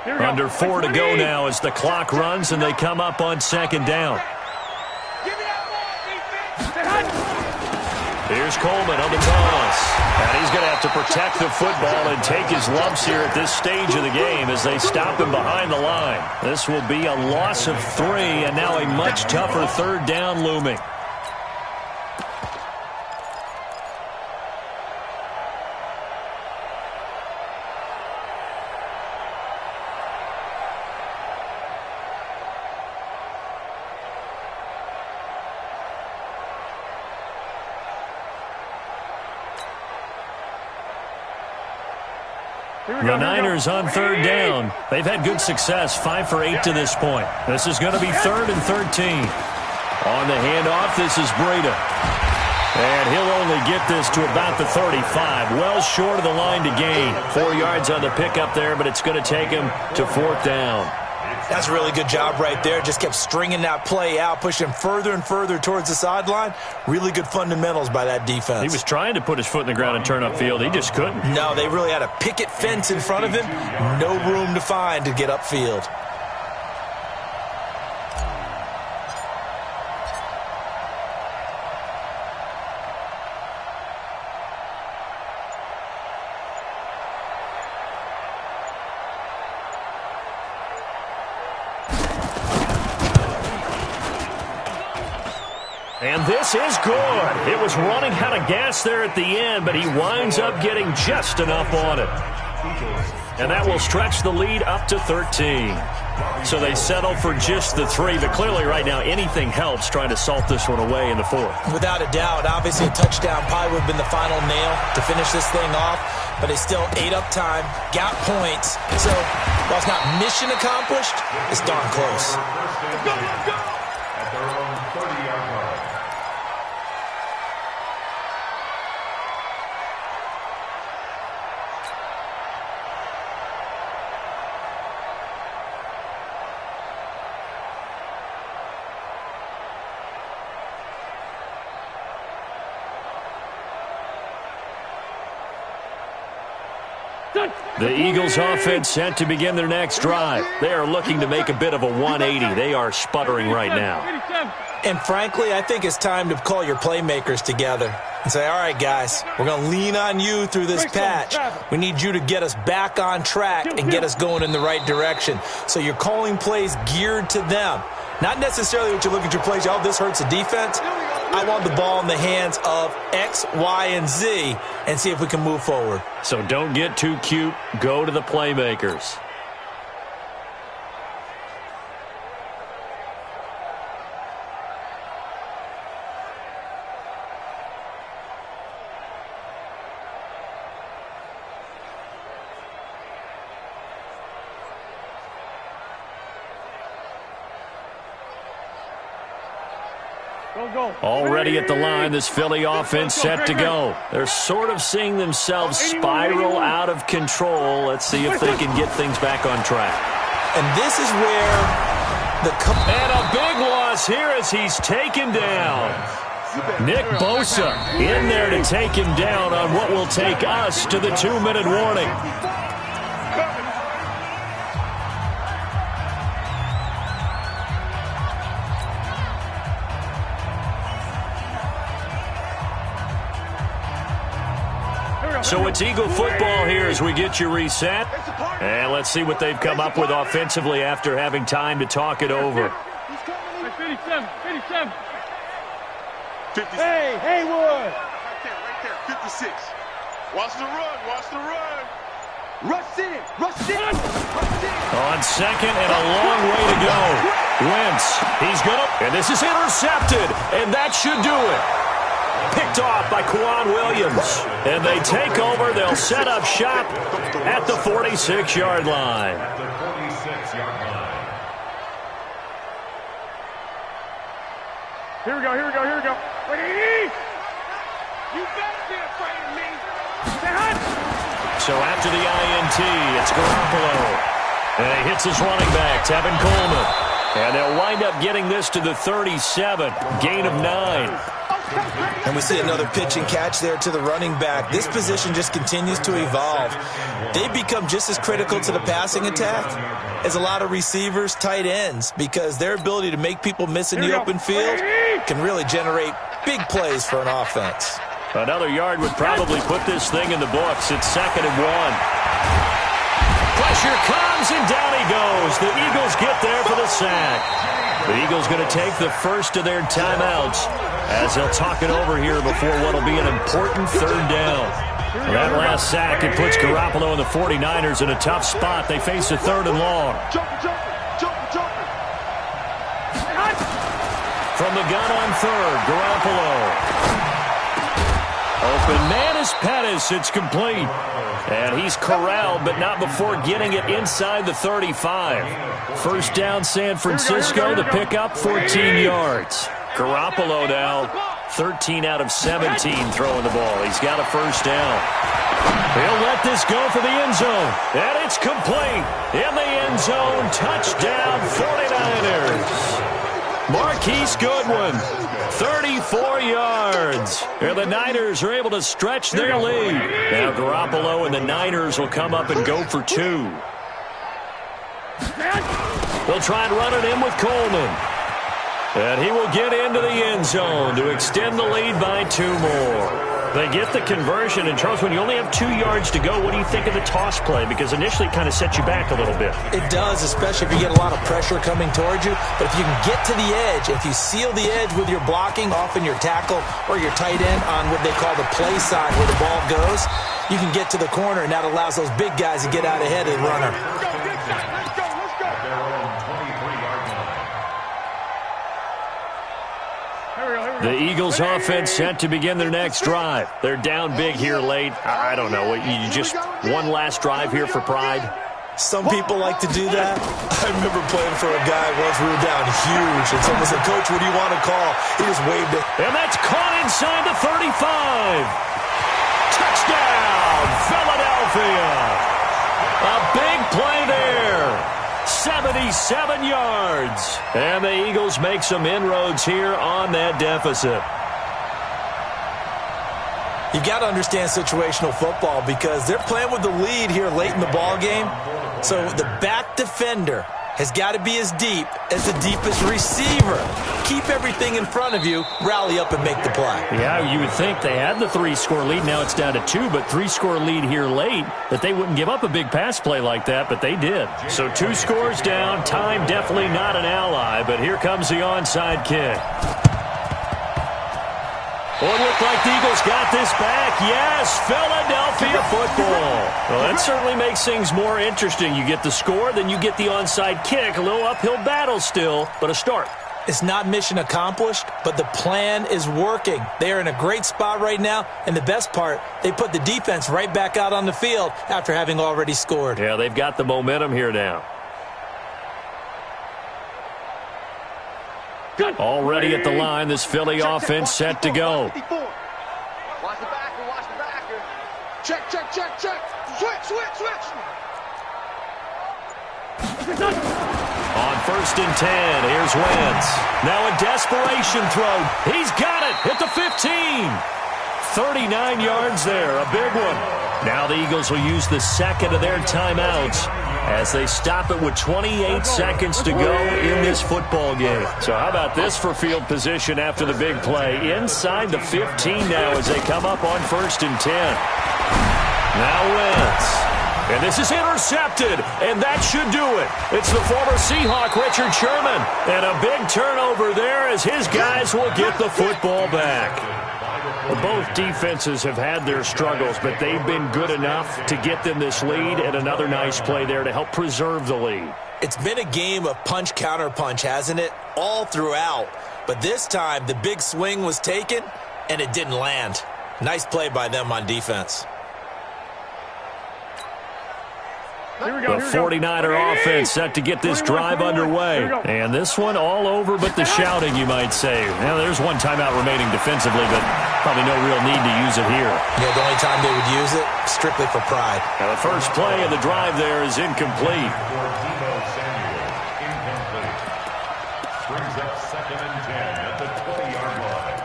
Under 4 to go now as the clock runs and they come up on 2nd down. Here's Coleman on the toss. And he's going to have to protect the football and take his lumps here at this stage of the game as they stop him behind the line. This will be a loss of 3 and now a much tougher 3rd down looming. The Niners on 3rd down. They've had good success, 5 for 8 to this point. This is going to be 3rd and 13. On the handoff, this is Breida. And he'll only get this to about the 35, well short of the line to gain. 4 yards on the pickup there, but it's going to take him to 4th down. That's a really good job right there. Just kept stringing that play out, pushing further and further towards the sideline. Really good fundamentals by that defense. He was trying to put his foot in the ground and turn upfield. He just couldn't. No, they really had a picket fence in front of him. No room to find to get upfield. And this is good. It was running out of gas there at the end, but he winds up getting just enough on it. And that will stretch the lead up to 13. So they settle for just the 3, but clearly right now anything helps trying to salt this one away in the 4th. Without a doubt, obviously a touchdown probably would have been the final nail to finish this thing off, but they still ate up time, got points. So while it's not mission accomplished, it's darn close. Let's go! At their own 30-yard line. The Eagles offense set to begin their next drive. They are looking to make a bit of a 180. They are sputtering right now. And frankly, I think it's time to call your playmakers together and say, all right, guys, we're going to lean on you through this patch. We need you to get us back on track and get us going in the right direction. So you're calling plays geared to them. Not necessarily what you look at your plays, oh, this hurts the defense. I want the ball in the hands of X, Y, and Z and see if we can move forward. So don't get too cute. Go to the playmakers. Already at the line, this Philly offense set to go. They're sort of seeing themselves spiral out of control. Let's see if they can get things back on track. And this is where and a big loss here as he's taken down. Nick Bosa in there to take him down on what will take us to the 2-minute warning. So it's Eagle football here as we get you reset. And let's see what they've come up with offensively after having time to talk it over. 57. Hey, Haywood. Right there, 56. Watch the run. Rush in. On second and a long way to go. Wentz, he's gonna, and this is intercepted, and that should do it. Picked off by Quan Williams. And they take over. They'll set up shop at the 46-yard line. Here we go. Ready? You better be afraid of me. So after the INT, it's Garoppolo. And he hits his running back, Tevin Coleman. And they'll wind up getting this to the 37. Gain of 9. And we see another pitch and catch there to the running back. This position just continues to evolve. They become just as critical to the passing attack as a lot of receivers, tight ends, because their ability to make people miss in the open field can really generate big plays for an offense. Another yard would probably put this thing in the books. It's 2nd and 1. Pressure comes, and down he goes. The Eagles get there for the sack. The Eagles going to take the first of their timeouts as they'll talk it over here before what will be an important 3rd down. That last sack, it puts Garoppolo and the 49ers in a tough spot. They face a 3rd and long. From the gun on 3rd, Garoppolo. Open man is Pettis. It's complete. And he's corralled, but not before getting it inside the 35. First down, San Francisco. The pickup, 14 yards. Garoppolo now, 13 out of 17 throwing the ball. He's got a first down. He'll let this go for the end zone. And it's complete. In the end zone, touchdown 49ers. Marquise Goodwin, 34 yards. And the Niners are able to stretch their lead. Now Garoppolo and the Niners will come up and go for 2. They'll try and run it in with Coleman. And he will get into the end zone to extend the lead by 2 more. They get the conversion, and Charles, when you only have 2 yards to go, what do you think of the toss play? Because initially it kind of sets you back a little bit. It does, especially if you get a lot of pressure coming towards you. But if you can get to the edge, if you seal the edge with your blocking, often your tackle or your tight end on what they call the play side where the ball goes, you can get to the corner, and that allows those big guys to get out ahead of the runner. The Eagles offense set to begin their next drive. They're down big here late. I don't know. You just one last drive here for pride? Some people like to do that. I remember playing for a guy once we were down huge, and someone said, "Coach, what do you want to call?" He just waved it. And that's caught inside the 35. Touchdown, Philadelphia. A big play there. 77 yards. And the Eagles make some inroads here on that deficit. You've got to understand situational football because they're playing with the lead here late in the ball game. So the back defender has got to be as deep as the deepest receiver. Keep everything in front of you, rally up and make the play. Yeah, you would think they had the 3-score lead. Now it's down to 2, but 3-score lead here late, that they wouldn't give up a big pass play like that, but they did. So 2 scores down. Time definitely not an ally, but here comes the onside kick. Oh, it looked like the Eagles got this back. Yes, Philadelphia football. Well, that certainly makes things more interesting. You get the score, then you get the onside kick. A little uphill battle still, but a start. It's not mission accomplished, but the plan is working. They are in a great spot right now, and the best part, they put the defense right back out on the field after having already scored. Yeah, they've got the momentum here now. Good. Already at the line, this Philly offense set to go. Watch the backer, watch the backer. Check, check, check, check. Switch, switch, switch. On 1st and 10, here's Wentz. Now a desperation throw. He's got it at the 15. 39 yards there, a big one. Now the Eagles will use the second of their timeouts as they stop it with 28 seconds to go in this football game. So how about this for field position after the big play? Inside the 15 now as they come up on 1st and 10. Now Wentz. And this is intercepted, and that should do it. It's the former Seahawk, Richard Sherman. And a big turnover there as his guys will get the football back. Well, both defenses have had their struggles, but they've been good enough to get them this lead, and another nice play there to help preserve the lead. It's been a game of punch-counter-punch, hasn't it? All throughout. But this time, the big swing was taken, and it didn't land. Nice play by them on defense. The 49er offense set to get this drive underway. And this one all over but the shouting, you might say. Now, there's one timeout remaining defensively, but probably no real need to use it here. Yeah, the only time they would use it, strictly for pride. Now, the first play of the drive there is incomplete. Brings up 2nd and 10 at the 20-yard line.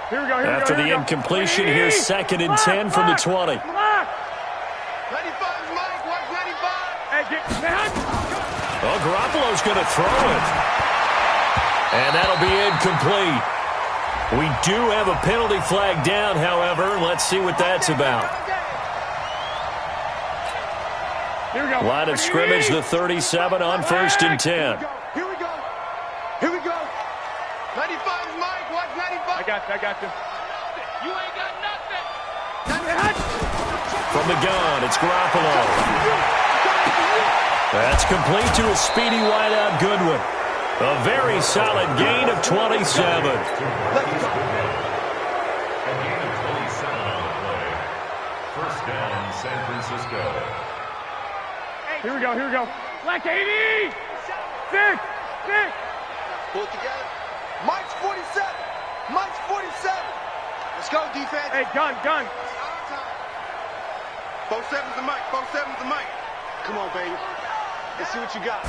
Here we go, here After we go, the incompletion, here's 2nd and 10 from the 20. 95 is Mike, watch 95. Hey, get that. Oh, Garoppolo's going to throw it. And that'll be incomplete. We do have a penalty flag down, however. Let's see what that's about. Here we go. Line of scrimmage, the 37 on 1st and 10. Here we go. Here we go. 95 is Mike, watch 95. I got you. You ain't got nothing. From the gun, it's Garoppolo. That's complete to a speedy wideout Goodwin. A very solid gain of 27. A gain of 27 on the play. 1st down, San Francisco. Here we go. Black 80. Six. Pull it together. Mike's 47. Mike's 47. Let's go, defense. Hey, gun. 47's the Mike. 47's the Mike. Come on, baby. Let's see what you got.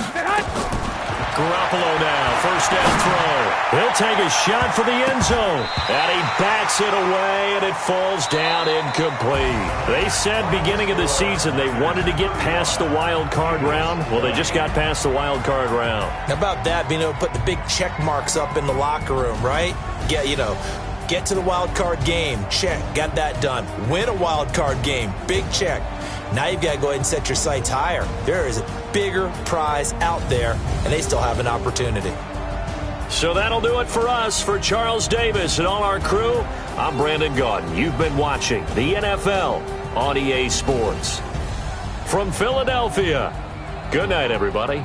Garoppolo now, 1st down throw. He'll take a shot for the end zone. And he backs it away, and it falls down incomplete. They said beginning of the season they wanted to get past the wild card round. Well, they just got past the wild card round. How about that, being able to put the big check marks up in the locker room, right? Get to the wild card game. Check. Got that done. Win a wild card game. Big check. Now you've got to go ahead and set your sights higher. There is a bigger prize out there, and they still have an opportunity. So that'll do it for us. For Charles Davis and all our crew, I'm Brandon Gaudin. You've been watching the NFL on EA Sports. From Philadelphia, good night, everybody.